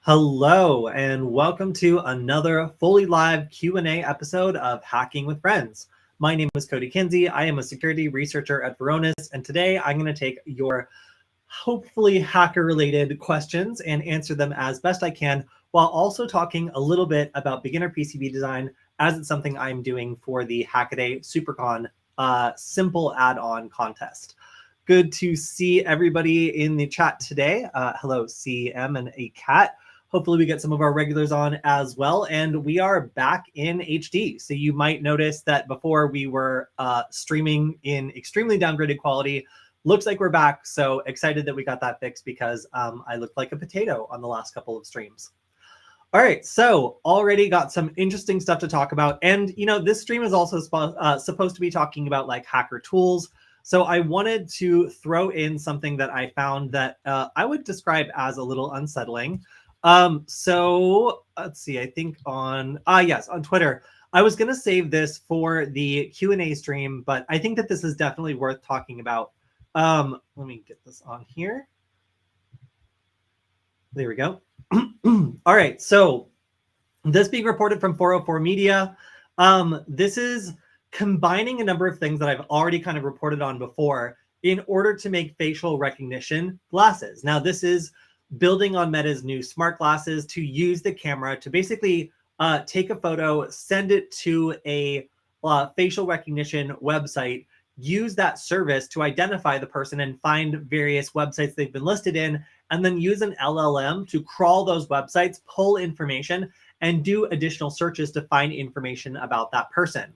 Hello, and welcome to another fully live Q&A episode of Hacking with Friends. My name is Kody Kinzie. I am a security researcher at Varonis, and today I'm going to take your hopefully hacker-related questions and answer them as best I can, while also talking a little bit about beginner PCB design, as it's something I'm doing for the Hackaday SuperCon simple add-on contest. Good to see everybody in the chat today. Hello, CM and a cat. Hopefully we get some of our regulars on as well. And we are back in HD. So you might notice that before we were streaming in extremely downgraded quality. Looks like we're back. So excited that we got that fixed because I looked like a potato on the last couple of streams. All right, so already got some interesting stuff to talk about. And, you know, this stream is also supposed to be talking about like hacker tools. So I wanted to throw in something that I found that I would describe as a little unsettling. So let's see, I think on Twitter, I was going to save this for the Q&A stream, but I think that this is definitely worth talking about. Let me get this on here. There we go. All right, so this being reported from 404 Media, this is combining a number of things that I've already kind of reported on before in order to make facial recognition glasses. Now, this is building on Meta's new smart glasses to use the camera to basically take a photo, send it to a facial recognition website, use that service to identify the person and find various websites they've been listed in, and then use an LLM to crawl those websites, pull information, and do additional searches to find information about that person.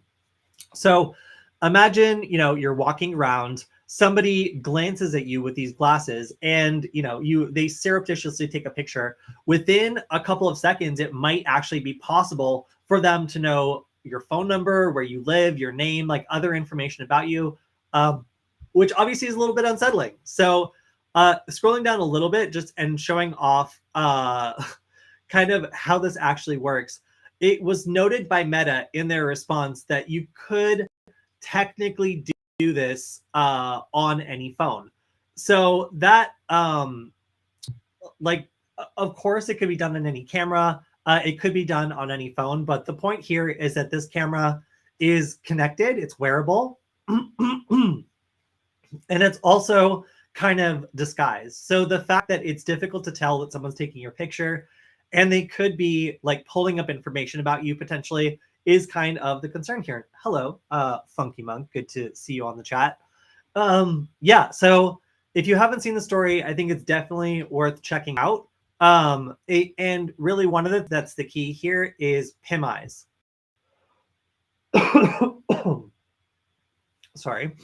So imagine, you know, you're walking around, somebody glances at you with these glasses and, you know, they surreptitiously take a picture. Within a couple of seconds, it might actually be possible for them to know your phone number, where you live, your name, like other information about you, which obviously is a little bit unsettling. So scrolling down a little bit just and showing off kind of how this actually works. It was noted by Meta in their response that you could technically do this on any phone. So that, like, of course, it could be done on any camera. It could be done on any phone. But the point here is that this camera is connected. It's wearable. And it's also kind of disguised. So the fact that it's difficult to tell that someone's taking your picture and they could be like pulling up information about you potentially is kind of the concern here. Hello, Funky Monk. Good to see you on the chat. Yeah, so if you haven't seen the story, I think it's definitely worth checking out. And really one of that's the key here is Pimeyes. Sorry.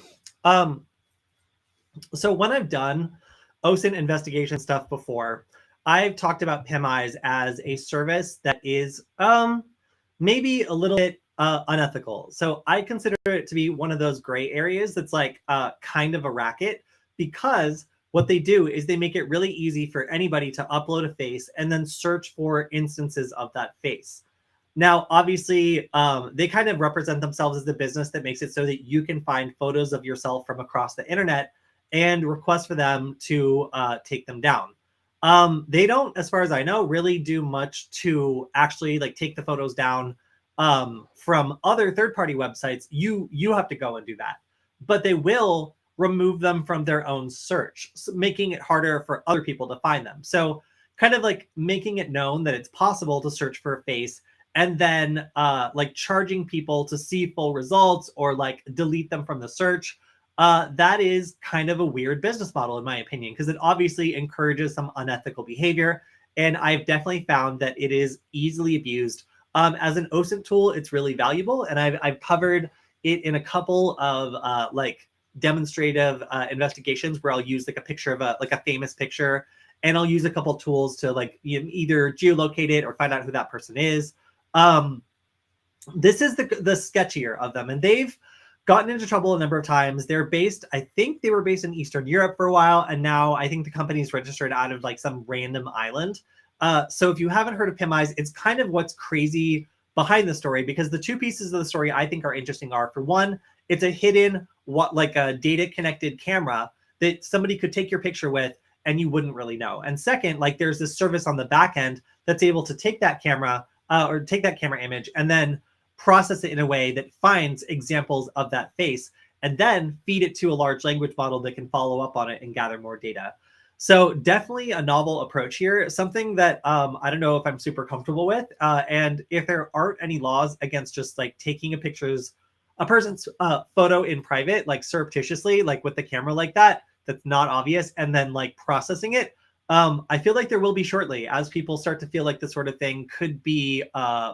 So when I've done OSINT investigation stuff before, I've talked about Pimeyes as a service that is maybe a little bit unethical. So I consider it to be one of those gray areas that's like kind of a racket, because what they do is they make it really easy for anybody to upload a face and then search for instances of that face. Now, obviously, they kind of represent themselves as the business that makes it so that you can find photos of yourself from across the internet and request for them to take them down. They don't, as far as I know, really do much to actually like take the photos down from other third-party websites. You have to go and do that, but they will remove them from their own search, so making it harder for other people to find them. So kind of like making it known that it's possible to search for a face and then like charging people to see full results or like delete them from the search. That is kind of a weird business model, in my opinion, because it obviously encourages some unethical behavior. And I've definitely found that it is easily abused. As an OSINT tool, it's really valuable. And I've covered it in a couple of like demonstrative investigations where I'll use like a picture of a famous picture, and I'll use a couple tools to like either geolocate it or find out who that person is. This is the sketchier of them, and they've gotten into trouble a number of times. They're based, I think they were based in Eastern Europe for a while, and now I think the company's registered out of like some random island. So if you haven't heard of Pimeyes, it's kind of what's crazy behind the story, because the two pieces of the story I think are interesting are, for one, it's a hidden like a data connected camera that somebody could take your picture with and you wouldn't really know. And second, like there's this service on the back end that's able to take that camera or take that camera image and then process it in a way that finds examples of that face and then feed it to a large language model that can follow up on it and gather more data. So definitely a novel approach here, something that I don't know if I'm super comfortable with. And if there aren't any laws against just like taking a person's photo in private, like surreptitiously, like with the camera like that, that's not obvious, and then like processing it, I feel like there will be shortly as people start to feel like this sort of thing could be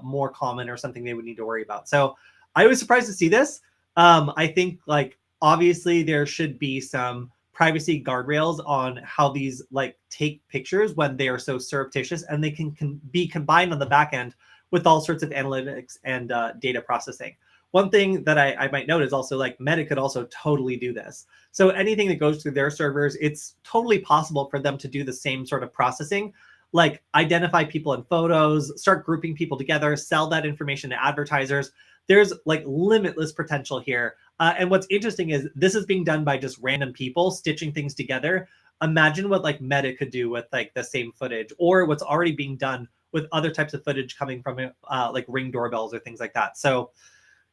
more common or something they would need to worry about. So I was surprised to see this. I think like obviously there should be some privacy guardrails on how these like take pictures when they are so surreptitious, and they can be combined on the back end with all sorts of analytics and data processing. One thing that I might note is also like Meta could also totally do this. So anything that goes through their servers, it's totally possible for them to do the same sort of processing, like identify people in photos, start grouping people together, sell that information to advertisers. There's like limitless potential here. And what's interesting is this is being done by just random people stitching things together. Imagine what like Meta could do with like the same footage, or what's already being done with other types of footage coming from like Ring doorbells or things like that. So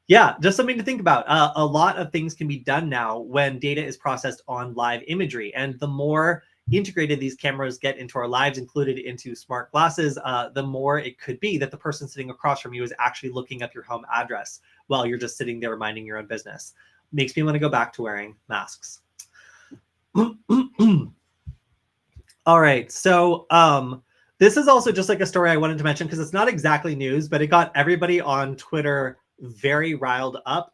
yeah, just something to think about. A lot of things can be done now when data is processed on live imagery. And the more integrated these cameras get into our lives, included into smart glasses, the more it could be that the person sitting across from you is actually looking up your home address while you're just sitting there minding your own business. Makes me want to go back to wearing masks. All right, so this is also just like a story I wanted to mention because it's not exactly news, but it got everybody on Twitter very riled up.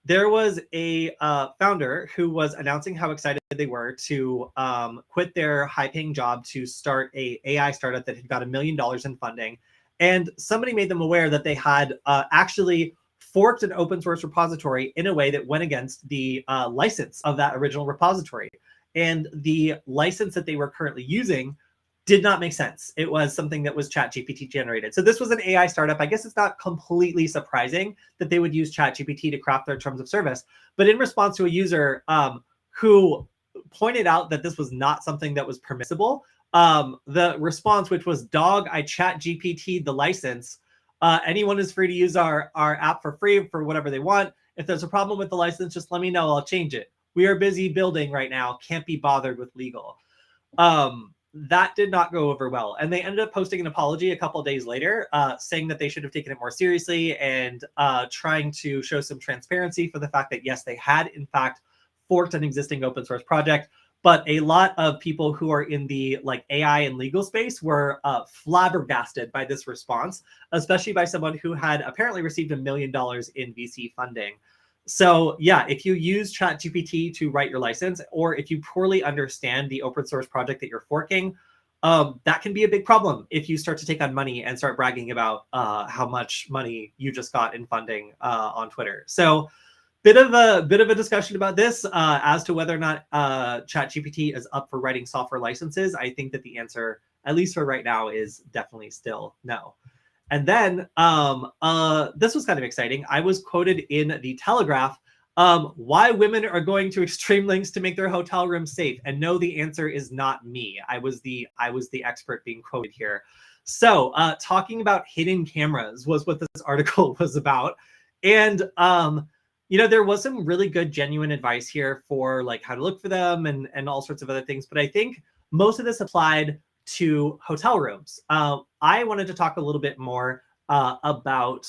There was a founder who was announcing how excited they were to quit their high-paying job to start a AI startup that had got $1 million in funding. And somebody made them aware that they had actually forked an open source repository in a way that went against the license of that original repository. And the license that they were currently using did not make sense. It was something that was ChatGPT generated. So this was an AI startup. I guess it's not completely surprising that they would use ChatGPT to craft their terms of service. But in response to a user who pointed out that this was not something that was permissible, the response, which was, "Dog, I ChatGPT the license. Anyone is free to use our app for free for whatever they want. If there's a problem with the license, just let me know. I'll change it. We are busy building right now. Can't be bothered with legal." That did not go over well. And they ended up posting an apology a couple of days later, saying that they should have taken it more seriously and trying to show some transparency for the fact that, yes, they had, in fact, forked an existing open source project. But a lot of people who are in the like AI and legal space were flabbergasted by this response, especially by someone who had apparently received $1 million in VC funding. So yeah, if you use ChatGPT to write your license, or if you poorly understand the open source project that you're forking, that can be a big problem if you start to take on money and start bragging about how much money you just got in funding on Twitter. So bit of a discussion about this as to whether or not ChatGPT is up for writing software licenses. I think that the answer, at least for right now, is definitely still no. And then this was kind of exciting. I was quoted in the Telegraph, why women are going to extreme lengths to make their hotel room safe. And no, the answer is not me. I was the expert being quoted here. So talking about hidden cameras was what this article was about. And you know, there was some really good, genuine advice here for like how to look for them and all sorts of other things. But I think most of this applied to hotel rooms. I wanted to talk a little bit more about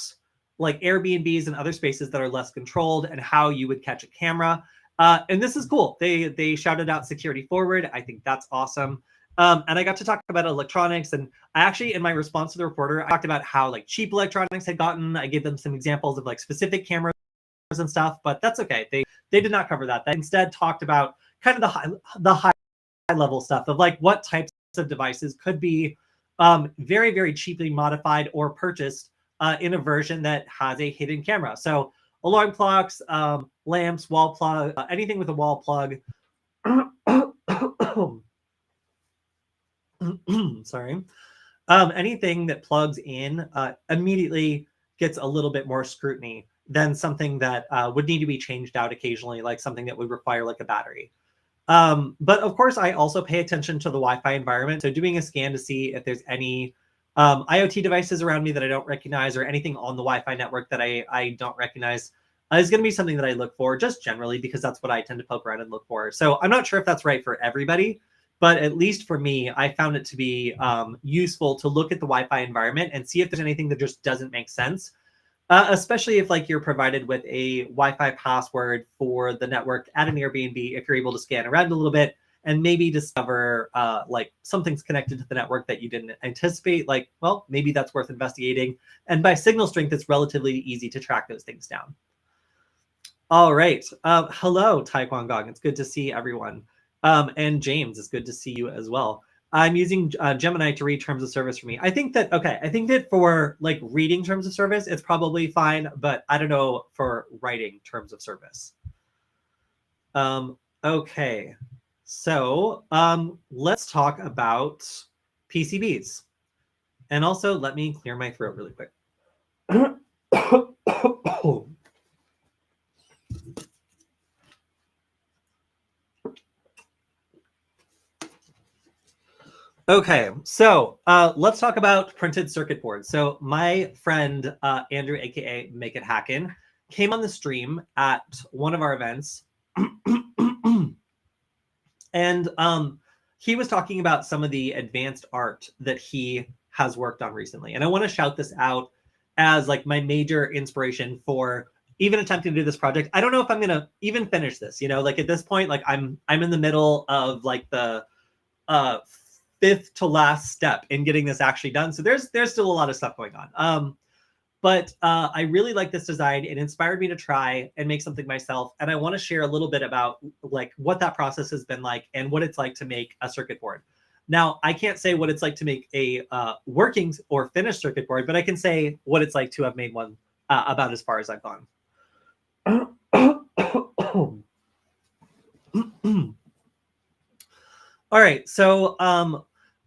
like Airbnbs and other spaces that are less controlled and how you would catch a camera. And this is cool. They shouted out SecurityFWD. I think that's awesome. And I got to talk about electronics. And I actually, in my response to the reporter, I talked about how like cheap electronics had gotten. I gave them some examples of like specific cameras and stuff, but that's okay. They did not cover that. They instead talked about kind of the high level stuff of like what types of devices could be very, very cheaply modified or purchased in a version that has a hidden camera. So alarm clocks, lamps, wall plug, anything with a wall plug. Sorry. Anything that plugs in immediately gets a little bit more scrutiny than something that would need to be changed out occasionally, like something that would require like a battery. But of course, I also pay attention to the Wi-Fi environment. So doing a scan to see if there's any IoT devices around me that I don't recognize or anything on the Wi-Fi network that I don't recognize is going to be something that I look for just generally because that's what I tend to poke around and look for. So I'm not sure if that's right for everybody, but at least for me, I found it to be useful to look at the Wi-Fi environment and see if there's anything that just doesn't make sense. Especially if like you're provided with a Wi-Fi password for the network at an Airbnb, if you're able to scan around a little bit and maybe discover like something's connected to the network that you didn't anticipate, like, well, maybe that's worth investigating. And by signal strength, it's relatively easy to track those things down. All right. Hello, Taekwon Gong. It's good to see everyone. And James, it's good to see you as well. I'm using Gemini to read terms of service for me. I think that for like reading terms of service, it's probably fine, but I don't know for writing terms of service. Okay, so let's talk about PCBs. And also let me clear my throat really quick. Okay, so let's talk about printed circuit boards. So my friend Andrew, aka Make It Hackin, came on the stream at one of our events, and he was talking about some of the advanced art that he has worked on recently. And I want to shout this out as like my major inspiration for even attempting to do this project. I don't know if I'm gonna even finish this. You know, like at this point, like I'm in the middle of like the fifth to last step in getting this actually done. So there's still a lot of stuff going on. But I really like this design. It inspired me to try and make something myself. And I want to share a little bit about like what that process has been like and what it's like to make a circuit board. Now, I can't say what it's like to make a working or finished circuit board, but I can say what it's like to have made one about as far as I've gone. All right, so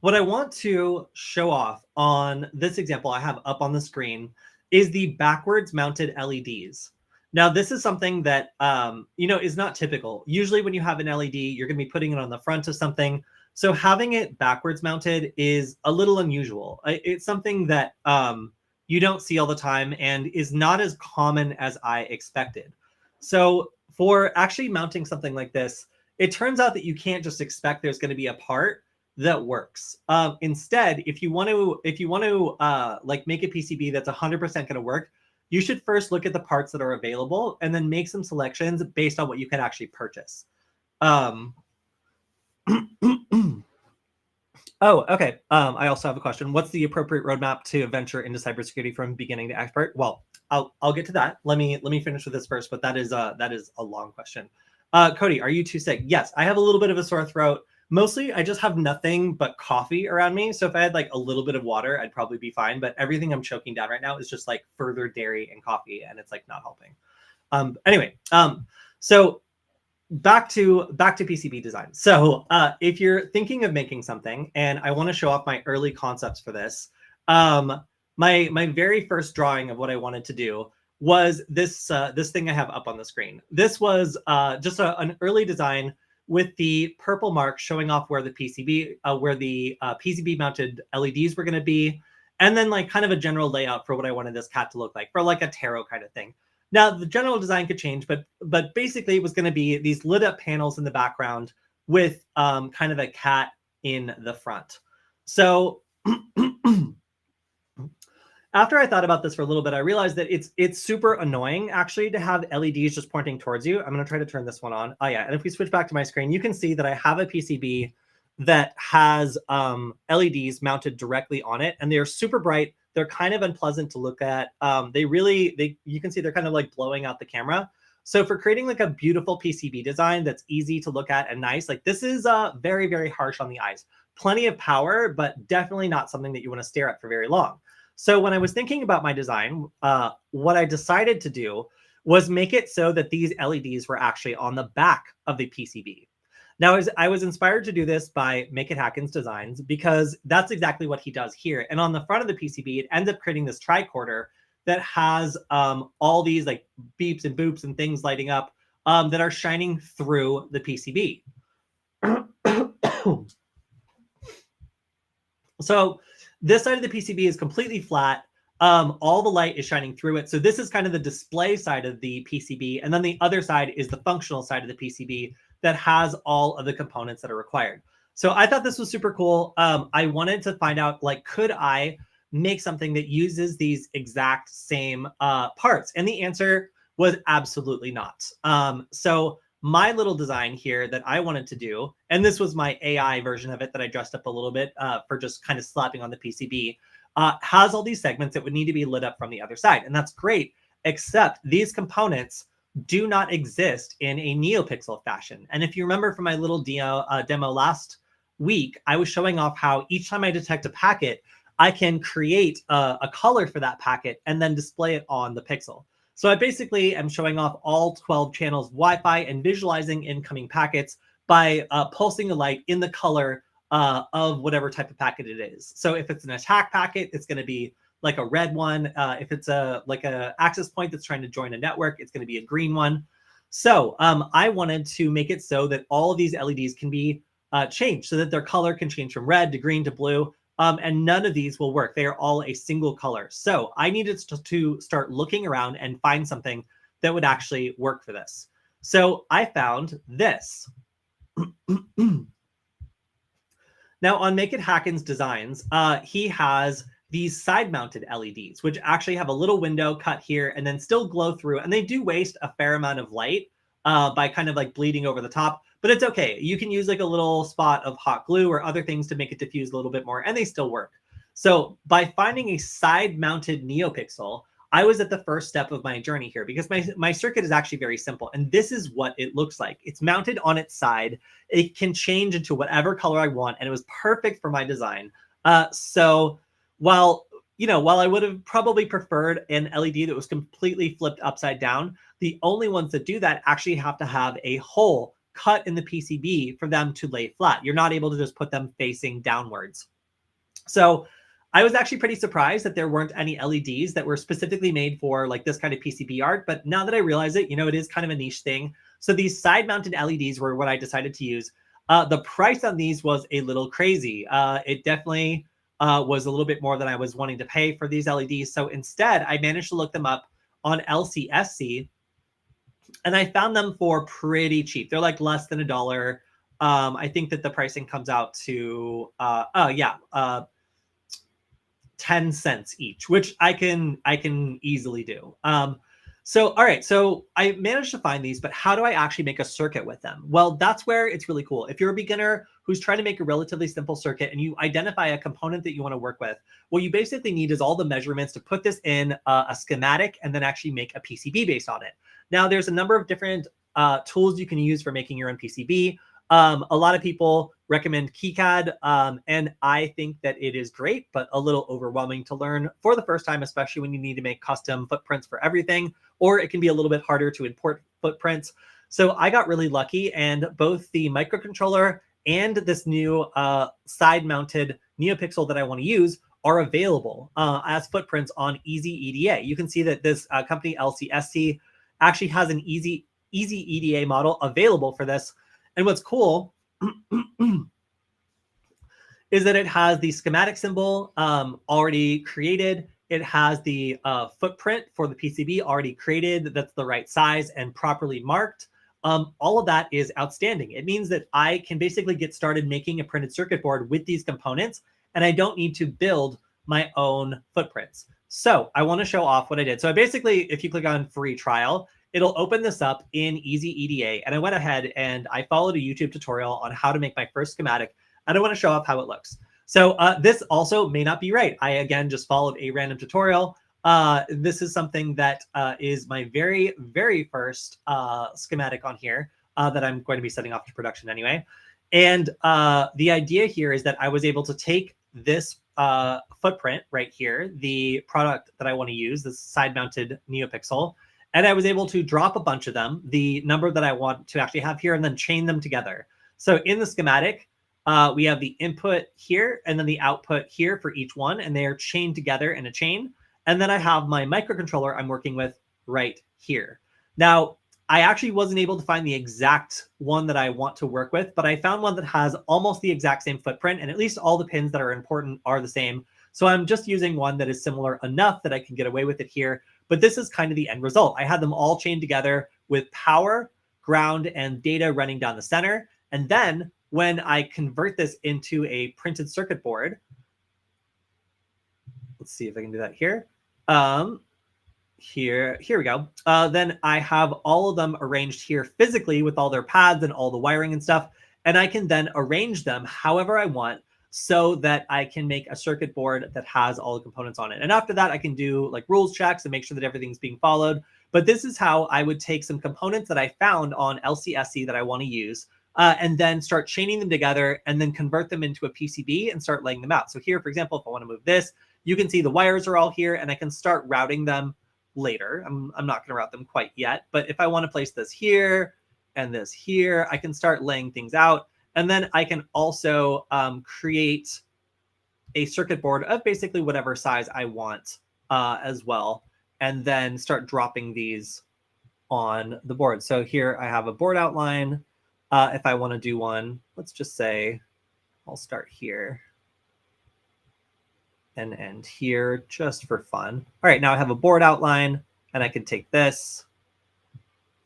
what I want to show off on this example I have up on the screen is the backwards mounted LEDs. Now, this is something that, is not typical. Usually when you have an LED, you're going to be putting it on the front of something. So having it backwards mounted is a little unusual. It's something that you don't see all the time and is not as common as I expected. So for actually mounting something like this, it turns out that you can't just expect there's going to be a part that works. Instead, if you want to like make a PCB that's 100% going to work, you should first look at the parts that are available and then make some selections based on what you can actually purchase. Oh, okay. I also have a question. What's the appropriate roadmap to venture into cybersecurity from beginning to expert? Well, I'll get to that. Let me finish with this first, but that is a long question. Kody, are you too sick? Yes, I have a little bit of a sore throat. Mostly, I just have nothing but coffee around me. So if I had like a little bit of water, I'd probably be fine. But everything I'm choking down right now is just like further dairy and coffee, and it's like not helping. Anyway, so back to PCB design. So if you're thinking of making something, and I want to show off my early concepts for this, my very first drawing of what I wanted to do was this thing I have up on the screen. This was just an early design with the purple mark showing off where the PCB mounted LEDs were going to be, and then like kind of a general layout for what I wanted this cat to look like, for like a tarot kind of thing. Now the general design could change, but basically it was going to be these lit up panels in the background with kind of a cat in the front. So after I thought about this for a little bit, I realized that it's super annoying actually to have LEDs just pointing towards you. I'm going to try to turn this one on. Oh yeah, and if we switch back to my screen, you can see that I have a PCB that has LEDs mounted directly on it, and they're super bright. They're kind of unpleasant to look at. You can see they're kind of like blowing out the camera. So for creating like a beautiful PCB design that's easy to look at and nice, like this is very, very harsh on the eyes. Plenty of power, but definitely not something that you want to stare at for very long. So when I was thinking about my design, what I decided to do was make it so that these LEDs were actually on the back of the PCB. Now, I was inspired to do this by Make It Hackin's designs because that's exactly what he does here. And on the front of the PCB, it ends up creating this tricorder that has all these like beeps and boops and things lighting up that are shining through the PCB. So this side of the PCB is completely flat. All the light is shining through it. So this is kind of the display side of the PCB. And then the other side is the functional side of the PCB that has all of the components that are required. So I thought this was super cool. I wanted to find out, like, could I make something that uses these exact same parts? And the answer was absolutely not. So my little design here that I wanted to do, and this was my AI version of it that I dressed up a little bit for just kind of slapping on the PCB, has all these segments that would need to be lit up from the other side. And that's great, except these components do not exist in a NeoPixel fashion. And if you remember from my little demo last week, I was showing off how each time I detect a packet, I can create a color for that packet and then display it on the pixel. So I basically am showing off all 12 channels of Wi-Fi and visualizing incoming packets by pulsing a light in the color of whatever type of packet it is. So if it's an attack packet, it's going to be like a red one. If it's like a access point that's trying to join a network, it's going to be a green one. So I wanted to make it so that all of these LEDs can be changed so that their color can change from red to green to blue. And none of these will work. They are all a single color. So I needed to start looking around and find something that would actually work for this. So I found this. Now on Make It Hacken's designs, he has these side-mounted LEDs, which actually have a little window cut here and then still glow through. And they do waste a fair amount of light by kind of like bleeding over the top. But it's okay. You can use like a little spot of hot glue or other things to make it diffuse a little bit more, and they still work. So by finding a side-mounted NeoPixel, I was at the first step of my journey here because my circuit is actually very simple. And this is what it looks like. It's mounted on its side. It can change into whatever color I want, and it was perfect for my design. So while I would have probably preferred an LED that was completely flipped upside down, the only ones that do that actually have to have a hole cut in the PCB for them to lay flat. You're not able to just put them facing downwards. So I was actually pretty surprised that there weren't any LEDs that were specifically made for like this kind of PCB art. But now that I realize it, it is kind of a niche thing. So these side-mounted LEDs were what I decided to use. The price on these was a little crazy. It definitely was a little bit more than I was wanting to pay for these LEDs. So instead, I managed to look them up on LCSC. And I found them for pretty cheap. They're like less than $1. I think that the pricing comes out to 10 cents each, which I can easily do. So all right, so I managed to find these, but how do I actually make a circuit with them? Well, that's where it's really cool. If you're a beginner who's trying to make a relatively simple circuit and you identify a component that you want to work with, what you basically need is all the measurements to put this in a schematic and then actually make a PCB based on it. Now, there's a number of different tools you can use for making your own PCB. A lot of people recommend KiCad, and I think that it is great, but a little overwhelming to learn for the first time, especially when you need to make custom footprints for everything, or it can be a little bit harder to import footprints. So I got really lucky, and both the microcontroller and this new side-mounted NeoPixel that I want to use are available as footprints on Easy EDA. You can see that this company, LCSC, actually has an Easy EDA model available for this. And what's cool is that it has the schematic symbol already created. It has the footprint for the PCB already created that's the right size and properly marked. All of that is outstanding. It means that I can basically get started making a printed circuit board with these components, and I don't need to build my own footprints. So I want to show off what I did. So I basically, if you click on free trial, it'll open this up in Easy EDA. And I went ahead and I followed a YouTube tutorial on how to make my first schematic. And I want to show off how it looks. So this also may not be right. I, again, just followed a random tutorial. This is something that is my very, very first schematic on here that I'm going to be setting off to production anyway. And the idea here is that I was able to take this footprint right here, the product that I want to use, this side-mounted NeoPixel, and I was able to drop a bunch of them, the number that I want to actually have here, and then chain them together. So in the schematic, we have the input here and then the output here for each one, and they are chained together in a chain. And then I have my microcontroller I'm working with right here. Now, I actually wasn't able to find the exact one that I want to work with, but I found one that has almost the exact same footprint, and at least all the pins that are important are the same. So I'm just using one that is similar enough that I can get away with it here. But this is kind of the end result. I had them all chained together with power, ground, and data running down the center. And then when I convert this into a printed circuit board, let's see if I can do that here. Here we go. Then I have all of them arranged here physically with all their pads and all the wiring and stuff. And I can then arrange them however I want so that I can make a circuit board that has all the components on it. And after that, I can do like rules checks and make sure that everything's being followed. But this is how I would take some components that I found on LCSC that I want to use and then start chaining them together and then convert them into a PCB and start laying them out. So here, for example, if I want to move this, you can see the wires are all here and I can start routing them later. I'm not going to route them quite yet, but if I want to place this here and this here, I can start laying things out. And then I can also create a circuit board of basically whatever size I want as well, and then start dropping these on the board. So here I have a board outline. If I want to do one, let's just say I'll start here and end here just for fun. All right, now I have a board outline and I can take this.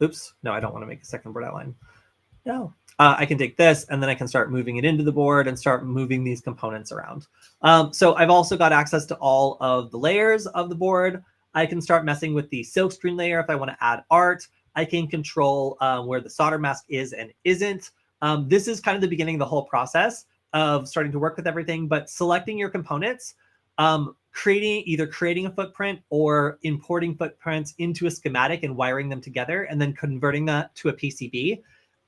Oops, no, I don't want to make a second board outline. No, I can take this and then I can start moving it into the board and start moving these components around. So I've also got access to all of the layers of the board. I can start messing with the silkscreen layer if I want to add art. I can control where the solder mask is and isn't. This is kind of the beginning of the whole process of starting to work with everything, but selecting your components, creating a footprint or importing footprints into a schematic and wiring them together and then converting that to a PCB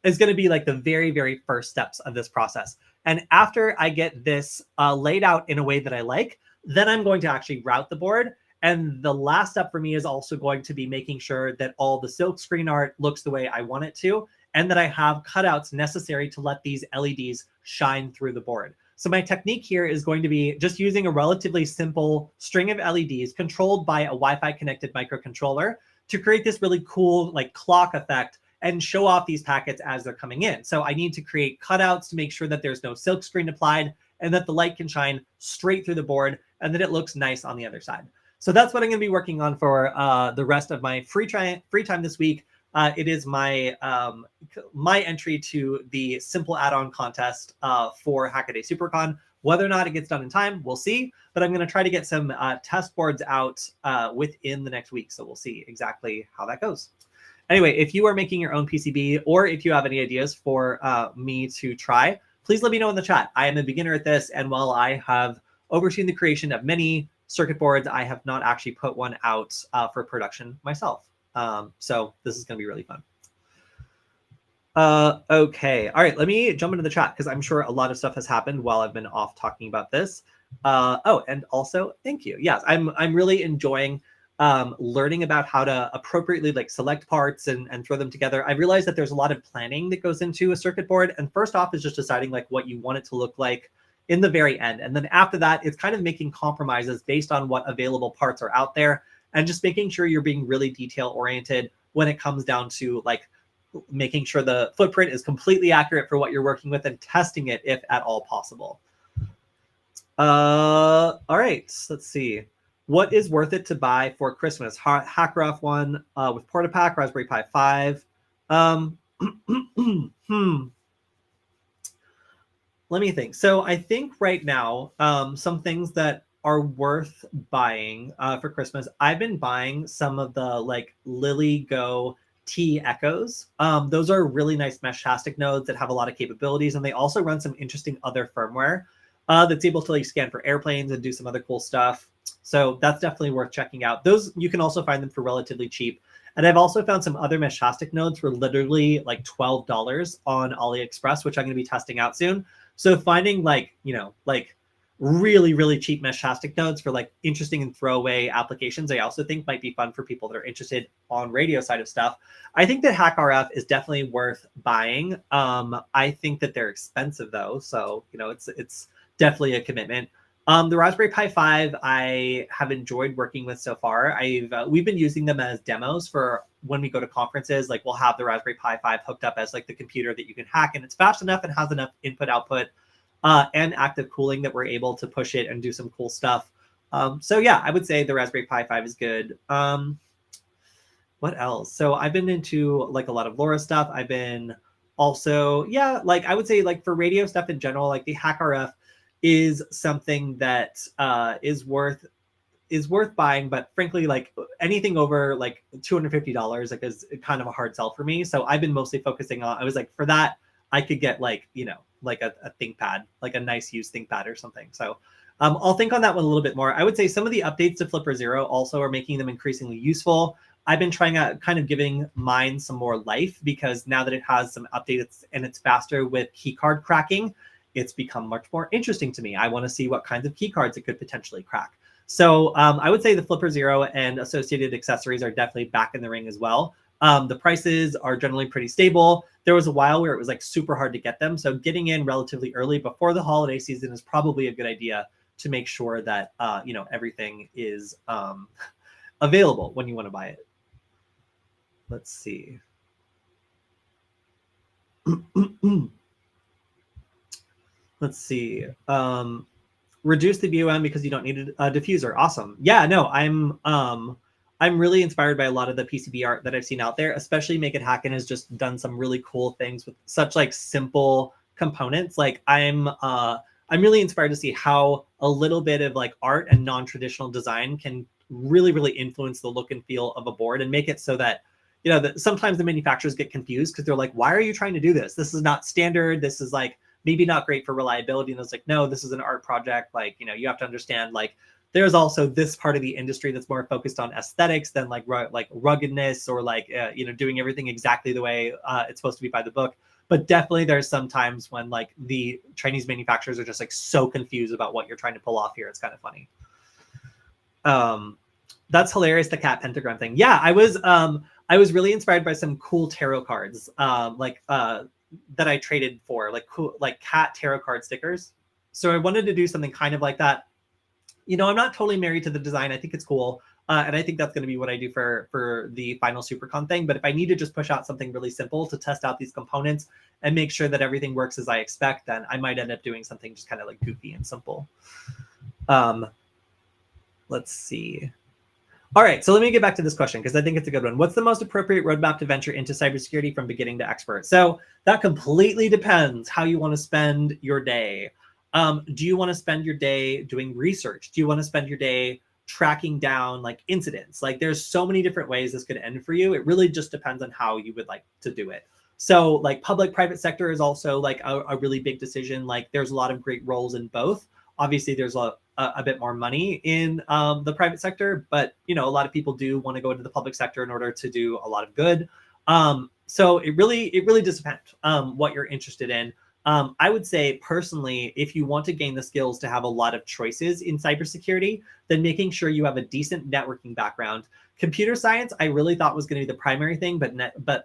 is going to be like the very, very first steps of this process. And after I get this laid out in a way that I like, then I'm going to actually route the board. And the last step for me is also going to be making sure that all the silk screen art looks the way I want it to, and that I have cutouts necessary to let these LEDs shine through the board. So my technique here is going to be just using a relatively simple string of LEDs controlled by a Wi-Fi connected microcontroller to create this really cool like clock effect and show off these packets as they're coming in. So I need to create cutouts to make sure that there's no silk screen applied and that the light can shine straight through the board and that it looks nice on the other side. So that's what I'm going to be working on for the rest of my free time this week. It is my my entry to the simple add-on contest for Hackaday SuperCon. Whether or not it gets done in time, we'll see. But I'm going to try to get some test boards out within the next week. So we'll see exactly how that goes. Anyway, if you are making your own PCB or if you have any ideas for me to try, please let me know in the chat. I am a beginner at this. And while I have overseen the creation of many circuit boards, I have not actually put one out for production myself. So this is going to be really fun. Okay. All right. Let me jump into the chat because I'm sure a lot of stuff has happened while I've been off talking about this. Oh, and also thank you. Yes, I'm really enjoying learning about how to appropriately like select parts and throw them together. I realized that there's a lot of planning that goes into a circuit board. And first off is just deciding like what you want it to look like in the very end. And then after that, it's kind of making compromises based on what available parts are out there and just making sure you're being really detail oriented when it comes down to like making sure the footprint is completely accurate for what you're working with and testing it if at all possible. All right, let's see. What is worth it to buy for Christmas? Hackeroff one with PortaPack, Raspberry Pi 5. Let me think. So I think right now, some things that are worth buying for Christmas. I've been buying some of the like LilyGo T Echoes. Those are really nice Meshtastic nodes that have a lot of capabilities, and they also run some interesting other firmware that's able to like scan for airplanes and do some other cool stuff. So that's definitely worth checking out. Those, you can also find them for relatively cheap. And I've also found some other Meshtastic nodes for literally like $12 on AliExpress, which I'm going to be testing out soon. So finding like, you know, like really, really cheap Meshtastic nodes for like interesting and throwaway applications, I also think might be fun for people that are interested on radio side of stuff. I think that HackRF is definitely worth buying. I think that they're expensive though. So, you know, it's definitely a commitment. The Raspberry Pi 5 I have enjoyed working with so far. We've been using them as demos for when we go to conferences. Like we'll have the Raspberry Pi 5 hooked up as like the computer that you can hack, and it's fast enough and has enough input output and active cooling that we're able to push it and do some cool stuff. So yeah, I would say the Raspberry Pi 5 is good. What else? So I've been into like a lot of LoRa stuff. I've been also, yeah, like I would say like for radio stuff in general, like the HackRF is something that is worth buying, but frankly, like anything over like $250 like is kind of a hard sell for me. So I've been mostly focusing on, I was like, for that, I could get like, you know, like a ThinkPad, like a nice used ThinkPad or something. So I'll think on that one a little bit more. I would say some of the updates to Flipper Zero also are making them increasingly useful. I've been trying out kind of giving mine some more life because now that it has some updates and it's faster with keycard cracking, it's become much more interesting to me. I want to see what kinds of keycards it could potentially crack. So I would say the Flipper Zero and associated accessories are definitely back in the ring as well. The prices are generally pretty stable. There was a while where it was like super hard to get them. So getting in relatively early before the holiday season is probably a good idea to make sure that, you know, everything is available when you want to buy it. Let's see. Let's see. Reduce the BOM because you don't need a diffuser. Awesome. Yeah, no, I'm really inspired by a lot of the PCB art that I've seen out there, especially Make It Hacken has just done some really cool things with such like simple components. Like I'm really inspired to see how a little bit of like art and non-traditional design can really, really influence the look and feel of a board and make it so that, you know, that sometimes the manufacturers get confused because they're like, why are you trying to do this? This is not standard. This is like maybe not great for reliability. And it's like, no, this is an art project. Like, you know, you have to understand like there's also this part of the industry that's more focused on aesthetics than like ruggedness or like, you know, doing everything exactly the way it's supposed to be by the book. But definitely there's some times when like the Chinese manufacturers are just like so confused about what you're trying to pull off here. It's kind of funny. That's hilarious, the cat pentagram thing. Yeah, I was really inspired by some cool tarot cards, that I traded for, like cool, like cat tarot card stickers. So I wanted to do something kind of like that. You know, I'm not totally married to the design. I think it's cool. And I think that's going to be what I do for the final SuperCon thing. But if I need to just push out something really simple to test out these components and make sure that everything works as I expect, then I might end up doing something just kind of like goofy and simple. Let's see. All right, so let me get back to this question because I think it's a good one. What's the most appropriate roadmap to venture into cybersecurity from beginning to expert? So that completely depends how you want to spend your day. Do you want to spend your day doing research? Do you want to spend your day tracking down like incidents? Like there's so many different ways this could end for you. It really just depends on how you would like to do it. So like public private sector is also like a really big decision. Like there's a lot of great roles in both. Obviously there's a bit more money in the private sector, but you know, a lot of people do want to go into the public sector in order to do a lot of good. So it really does depend what you're interested in. I would say personally, if you want to gain the skills to have a lot of choices in cybersecurity, then making sure you have a decent networking background. Computer science, I really thought was going to be the primary thing, but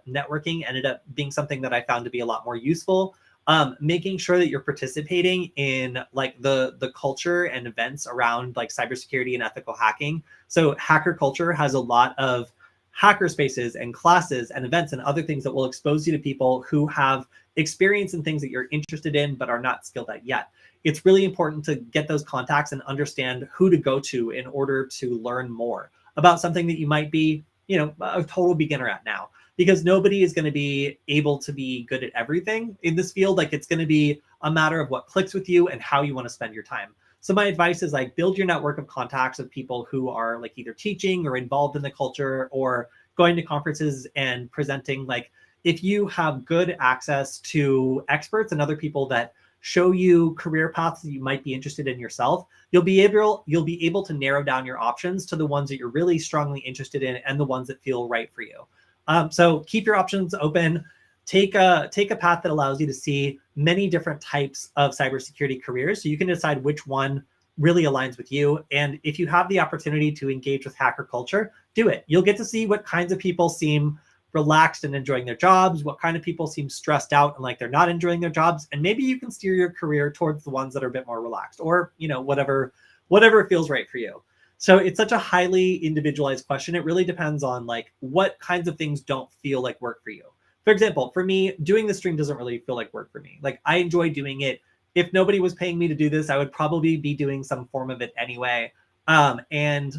networking ended up being something that I found to be a lot more useful. Making sure that you're participating in like the culture and events around like cybersecurity and ethical hacking. So hacker culture has a lot of hacker spaces and classes and events and other things that will expose you to people who have experience in things that you're interested in but are not skilled at yet. It's really important to get those contacts and understand who to go to in order to learn more about something that you might be, you know, a total beginner at now. Because nobody is going to be able to be good at everything in this field. Like it's going to be a matter of what clicks with you and how you want to spend your time. So my advice is like build your network of contacts of people who are like either teaching or involved in the culture or going to conferences and presenting. Like if you have good access to experts and other people that show you career paths that you might be interested in yourself, you'll be able to narrow down your options to the ones that you're really strongly interested in and the ones that feel right for you. So keep your options open. Take a path that allows you to see many different types of cybersecurity careers so you can decide which one really aligns with you. And if you have the opportunity to engage with hacker culture, do it. You'll get to see what kinds of people seem relaxed and enjoying their jobs, what kind of people seem stressed out and like they're not enjoying their jobs, and maybe you can steer your career towards the ones that are a bit more relaxed, or whatever feels right for you. So it's such a highly individualized question. It really depends on like what kinds of things don't feel like work for you. For example, for me, doing the stream doesn't really feel like work for me. Like I enjoy doing it. If nobody was paying me to do this, I would probably be doing some form of it anyway. And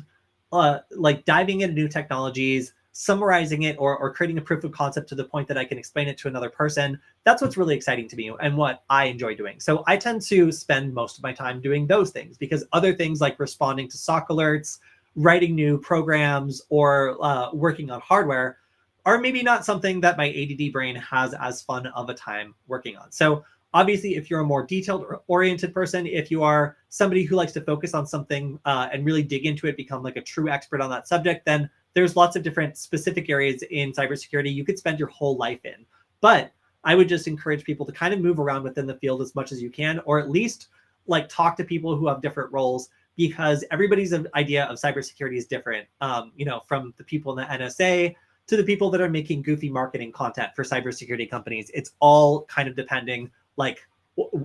like diving into new technologies, summarizing it, or creating a proof of concept to the point that I can explain it to another person, that's what's really exciting to me and what I enjoy doing. So I tend to spend most of my time doing those things, because other things like responding to SOC alerts, writing new programs, or working on hardware are maybe not something that my ADD brain has as fun of a time working on. So obviously, if you're a more detailed oriented person, if you are somebody who likes to focus on something and really dig into it, become like a true expert on that subject, then there's lots of different specific areas in cybersecurity you could spend your whole life in. But I would just encourage people to kind of move around within the field as much as you can, or at least like talk to people who have different roles, because everybody's idea of cybersecurity is different. From the people in the NSA to the people that are making goofy marketing content for cybersecurity companies. It's all kind of depending, like,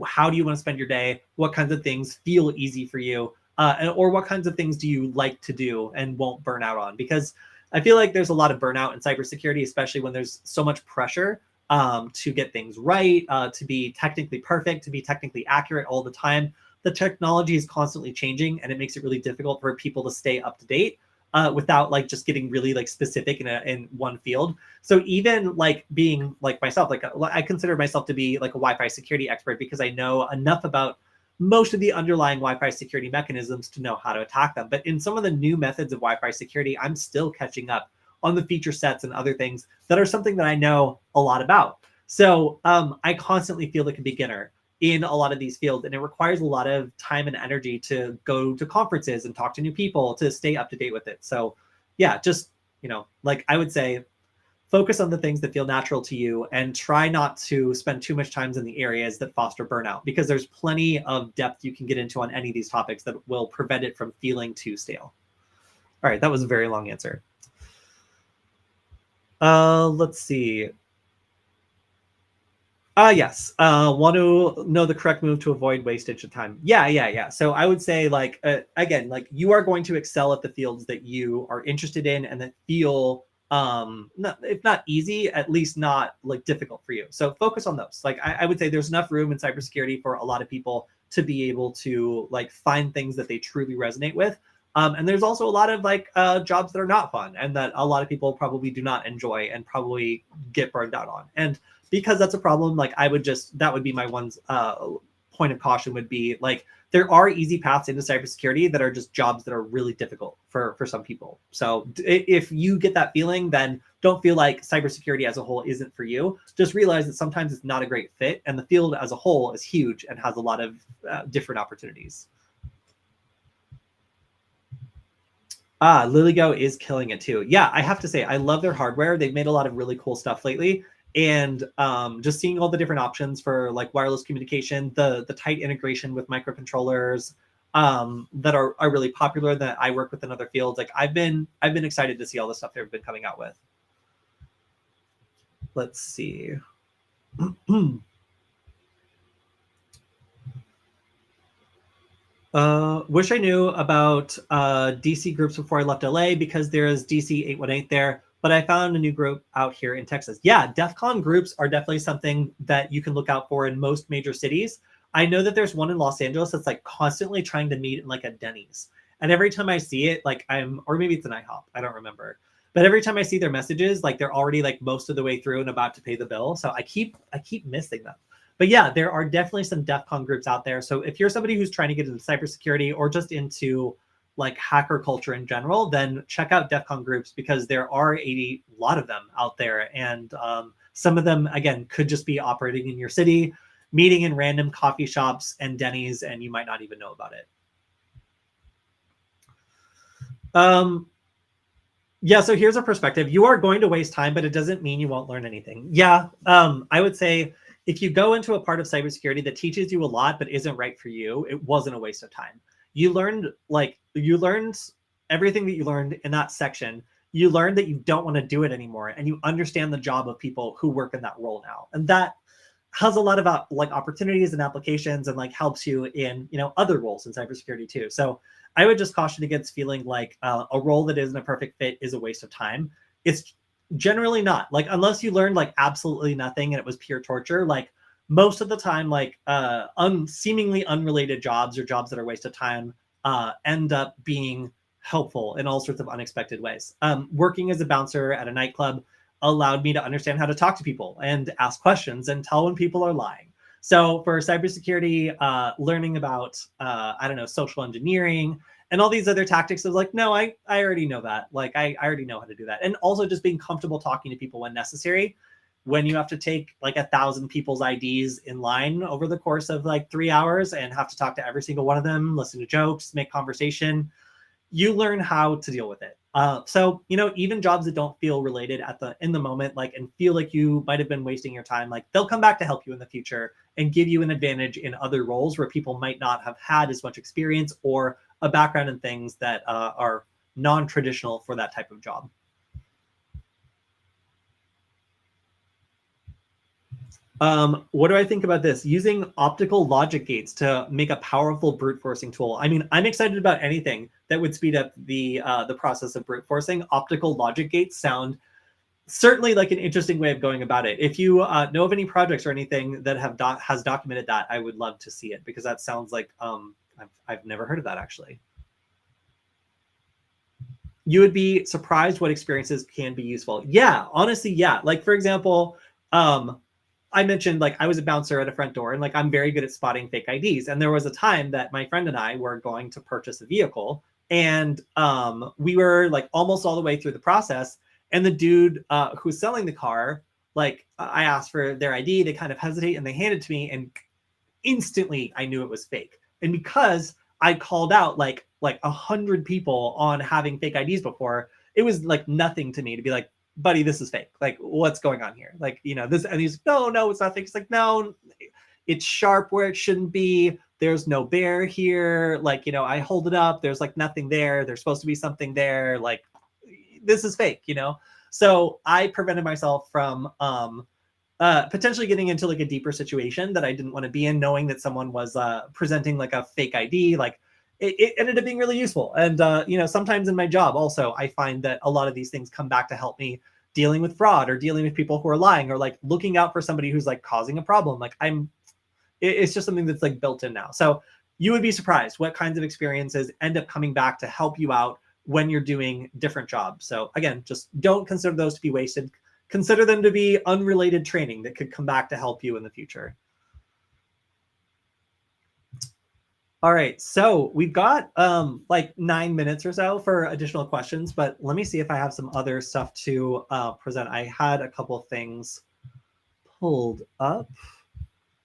how do you want to spend your day? What kinds of things feel easy for you? Or what kinds of things do you like to do and won't burn out on? Because I feel like there's a lot of burnout in cybersecurity, especially when there's so much pressure to get things right, to be technically perfect, to be technically accurate all the time. The technology is constantly changing, and it makes it really difficult for people to stay up to date without like just getting really like specific in one field. So even like being like myself, like I consider myself to be like a Wi-Fi security expert, because I know enough about most of the underlying Wi-Fi security mechanisms to know how to attack them. But in some of the new methods of Wi-Fi security, I'm still catching up on the feature sets and other things that are something that I know a lot about. So I constantly feel like a beginner in a lot of these fields, and it requires a lot of time and energy to go to conferences and talk to new people to stay up to date with it. So yeah, just, like I would say, focus on the things that feel natural to you and try not to spend too much time in the areas that foster burnout, because there's plenty of depth you can get into on any of these topics that will prevent it from feeling too stale. All right, that was a very long answer. Let's see. Yes. Want to know the correct move to avoid wastage of time. Yeah. So I would say, like, again, like you are going to excel at the fields that you are interested in and that feel, if not easy, at least not like difficult for you. So focus on those. Like I would say there's enough room in cybersecurity for a lot of people to be able to like find things that they truly resonate with. And there's also a lot of like jobs that are not fun and that a lot of people probably do not enjoy and probably get burned out on. And because that's a problem, like that would be my one point of caution, would be like, there are easy paths into cybersecurity that are just jobs that are really difficult for some people. So if you get that feeling, then don't feel like cybersecurity as a whole isn't for you. Just realize that sometimes it's not a great fit, and the field as a whole is huge and has a lot of different opportunities. LilyGo is killing it too. Yeah, I have to say, I love their hardware. They've made a lot of really cool stuff lately. And just seeing all the different options for like wireless communication, the tight integration with microcontrollers that are really popular, that I work with in other fields. Like I've been excited to see all the stuff they've been coming out with. Let's see. Wish I knew about DC groups before I left LA, because there is DC 818 there. But I found a new group out here in Texas. Yeah, DEF CON groups are definitely something that you can look out for in most major cities. I know that there's one in Los Angeles that's like constantly trying to meet in like a Denny's. And every time I see it, like or maybe it's an IHOP, I don't remember. But every time I see their messages, like they're already like most of the way through and about to pay the bill. So I keep missing them. But yeah, there are definitely some DEF CON groups out there. So if you're somebody who's trying to get into cybersecurity or just into like hacker culture in general, then check out DEF CON groups, because there are a lot of them out there. And some of them, again, could just be operating in your city, meeting in random coffee shops and Denny's, and you might not even know about it. Yeah, so here's a perspective. You are going to waste time, but it doesn't mean you won't learn anything. Yeah, I would say if you go into a part of cybersecurity that teaches you a lot but isn't right for you, it wasn't a waste of time. You learned everything that you learned in that section. you learn that you don't want to do it anymore, and you understand the job of people who work in that role now. And that has a lot of like opportunities and applications, and like helps you in, you know, other roles in cybersecurity too. So I would just caution against feeling like a role that isn't a perfect fit is a waste of time. It's generally not. Like, unless you learned like absolutely nothing and it was pure torture, like most of the time, like seemingly unrelated jobs or jobs that are a waste of time end up being helpful in all sorts of unexpected ways. Working as a bouncer at a nightclub allowed me to understand how to talk to people and ask questions and tell when people are lying. So for cybersecurity, learning about, I don't know, social engineering and all these other tactics is like, no, I already know that. Like, I already know how to do that. And also just being comfortable talking to people when necessary. When you have to take like 1,000 people's IDs in line over the course of like 3 hours and have to talk to every single one of them, listen to jokes, make conversation, you learn how to deal with it. So, you know, even jobs that don't feel related in the moment, like, and feel like you might have been wasting your time, like they'll come back to help you in the future and give you an advantage in other roles where people might not have had as much experience or a background in things that are non-traditional for that type of job. What do I think about this? Using optical logic gates to make a powerful brute forcing tool. I mean, I'm excited about anything that would speed up the process of brute forcing. Optical logic gates sound certainly like an interesting way of going about it. If you know of any projects or anything that has documented that, I would love to see it, because that sounds like I've never heard of that actually. You would be surprised what experiences can be useful. Yeah, honestly, yeah. Like, for example, I mentioned like I was a bouncer at a front door, and like I'm very good at spotting fake IDs. And there was a time that my friend and I were going to purchase a vehicle, and we were like almost all the way through the process. And the dude who's selling the car, like I asked for their ID, they kind of hesitate and they hand it to me, and instantly I knew it was fake. And because I called out like 100 people on having fake IDs before, it was like nothing to me to be like, buddy, this is fake. Like, what's going on here? Like, you know, this, and he's, no, it's not fake. It's like, no, it's sharp where it shouldn't be. There's no bear here. Like, you know, I hold it up. There's like nothing there. There's supposed to be something there. Like, this is fake, you know? So I prevented myself from potentially getting into like a deeper situation that I didn't want to be in, knowing that someone was presenting like a fake ID. Like, it ended up being really useful. And, you know, sometimes in my job also, I find that a lot of these things come back to help me dealing with fraud or dealing with people who are lying, or like looking out for somebody who's like causing a problem. Like it's just something that's like built in now. So you would be surprised what kinds of experiences end up coming back to help you out when you're doing different jobs. So again, just don't consider those to be wasted. Consider them to be unrelated training that could come back to help you in the future. All right, so we've got like 9 minutes or so for additional questions, but let me see if I have some other stuff to present. I had a couple of things pulled up.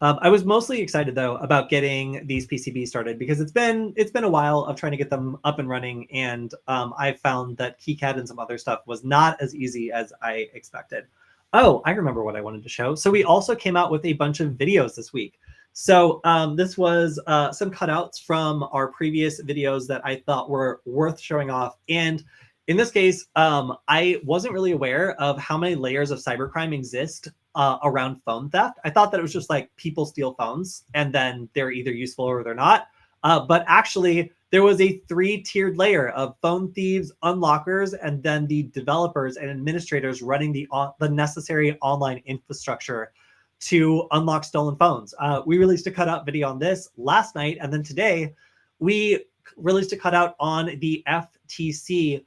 I was mostly excited though about getting these PCBs started, because it's been a while of trying to get them up and running, and I found that KiCad and some other stuff was not as easy as I expected. Oh, I remember what I wanted to show. So we also came out with a bunch of videos this week. So this was some cutouts from our previous videos that I thought were worth showing off. And in this case, I wasn't really aware of how many layers of cybercrime exist around phone theft. I thought that it was just like people steal phones and then they're either useful or they're not. But actually, there was a 3-tiered layer of phone thieves, unlockers, and then the developers and administrators running the necessary online infrastructure to unlock stolen phones. We released a cutout video on this last night, and then today we released a cutout on the FTC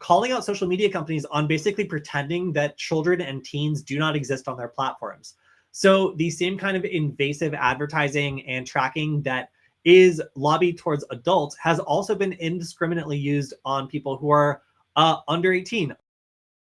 calling out social media companies on basically pretending that children and teens do not exist on their platforms. So the same kind of invasive advertising and tracking that is lobbied towards adults has also been indiscriminately used on people who are under 18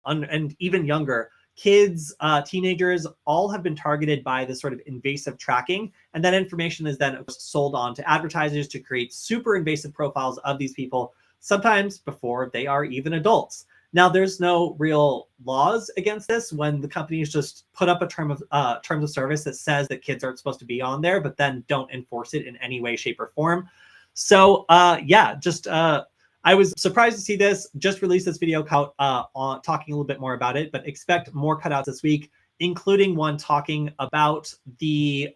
and even younger. Kids, teenagers, all have been targeted by this sort of invasive tracking. And that information is then sold on to advertisers to create super invasive profiles of these people, sometimes before they are even adults. Now, there's no real laws against this when the companies just put up a terms of service that says that kids aren't supposed to be on there, but then don't enforce it in any way, shape, or form. So yeah, just I was surprised to see this. Just released this video on talking a little bit more about it, but expect more cutouts this week, including one talking about the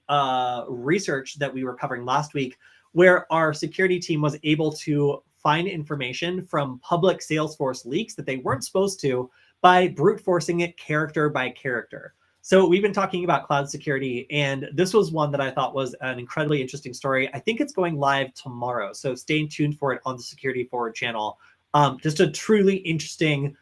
research that we were covering last week, where our security team was able to find information from public Salesforce leaks that they weren't supposed to by brute forcing it character by character. So we've been talking about cloud security, and this was one that I thought was an incredibly interesting story. I think it's going live tomorrow, so stay tuned for it on the SecurityFWD channel. Just a truly interesting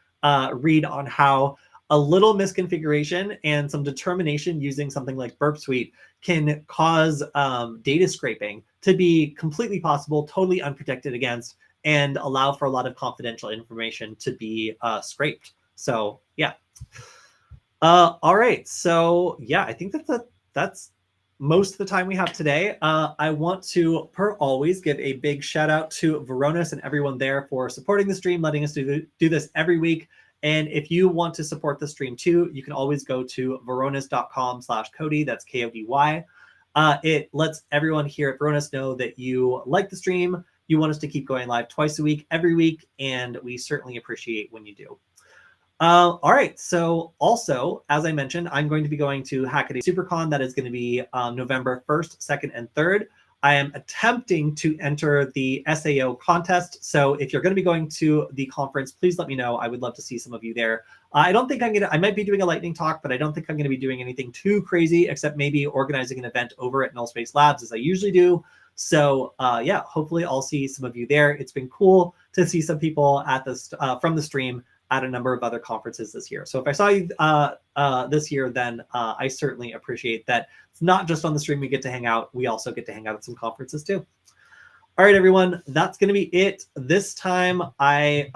read on how a little misconfiguration and some determination using something like Burp Suite can cause data scraping to be completely possible, totally unprotected against, and allow for a lot of confidential information to be scraped. So yeah. All right. So yeah, I think that's most of the time we have today. I want to, per always, give a big shout out to Varonis and everyone there for supporting the stream, letting us do this every week. And if you want to support the stream too, you can always go to varonis.com/Kody. That's Kody. It lets everyone here at Varonis know that you like the stream, you want us to keep going live twice a week, every week, and we certainly appreciate when you do. All right. So also, as I mentioned, I'm going to be going to Hackaday SuperCon. That is going to be November 1st, 2nd, and 3rd. I am attempting to enter the SAO contest. So if you're going to be going to the conference, please let me know. I would love to see some of you there. I don't think I might be doing a lightning talk, but I don't think I'm going to be doing anything too crazy, except maybe organizing an event over at Null Space Labs as I usually do. So yeah, hopefully I'll see some of you there. It's been cool to see some people at this from the stream at a number of other conferences this year. So if I saw you this year, then I certainly appreciate that. It's not just on the stream we get to hang out. We also get to hang out at some conferences too. All right, everyone, that's going to be it this time. If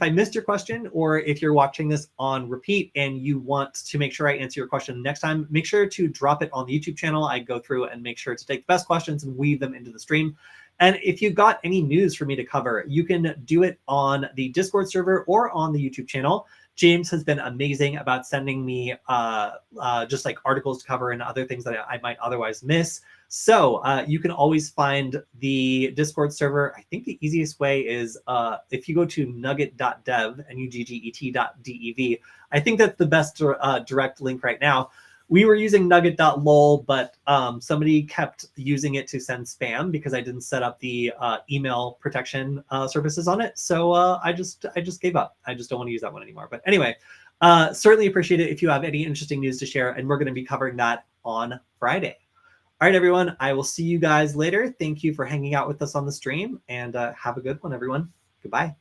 I missed your question, or if you're watching this on repeat and you want to make sure I answer your question next time, make sure to drop it on the YouTube channel. I go through and make sure to take the best questions and weave them into the stream. And if you've got any news for me to cover, you can do it on the Discord server or on the YouTube channel. James has been amazing about sending me just like articles to cover and other things that I might otherwise miss. So you can always find the Discord server. I think the easiest way is if you go to nugget.dev, nugget.dev. I think that's the best direct link right now. We were using nugget.lol, but somebody kept using it to send spam because I didn't set up the email protection services on it. So I just gave up. I just don't want to use that one anymore. But anyway, certainly appreciate it if you have any interesting news to share, and we're going to be covering that on Friday. All right, everyone, I will see you guys later. Thank you for hanging out with us on the stream, and have a good one, everyone. Goodbye.